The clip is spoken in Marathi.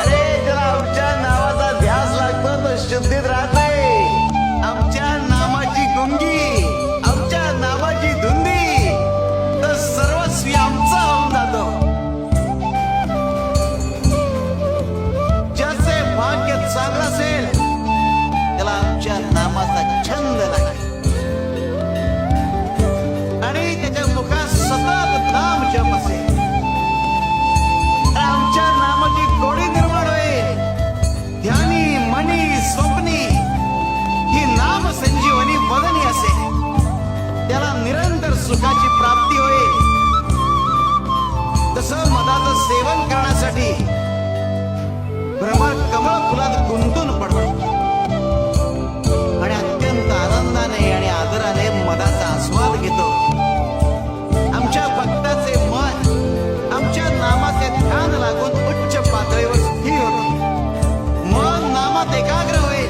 अरे ज्याला आमच्या नावाचा ध्यास लागतो तो शुद्धीत राहते. आमच्या नामाची गुंगी, आमच्या नामाची धुंदी, तर सर्वस्वी आमचा होऊन जातो. ज्याचे भाग्य चांगलं असेल त्याला आमच्या नामाचा छंद लागेल आणि त्याच्या मुखात सतत नाम जप असेल. आमच्या नामाची गोडी निर्माण होईल. ध्यानी मनी स्वप्नी ही नाम संजीवनी वदनी असेल. त्याला निरंतर सुखाची प्राप्ती होईल. तसं मधाचं सेवन करण्यासाठी भ्रमर कमळ फुलात गुंतून पडतो आणि अत्यंत आनंदाने आणि आदराने मधाचा आस्वाद घेतो. आमच्या भक्ताचे मन आमच्या नामाचे ध्यान लागून उच्च पातळीवर स्थिर होते. मन नामात एकाग्र होईल.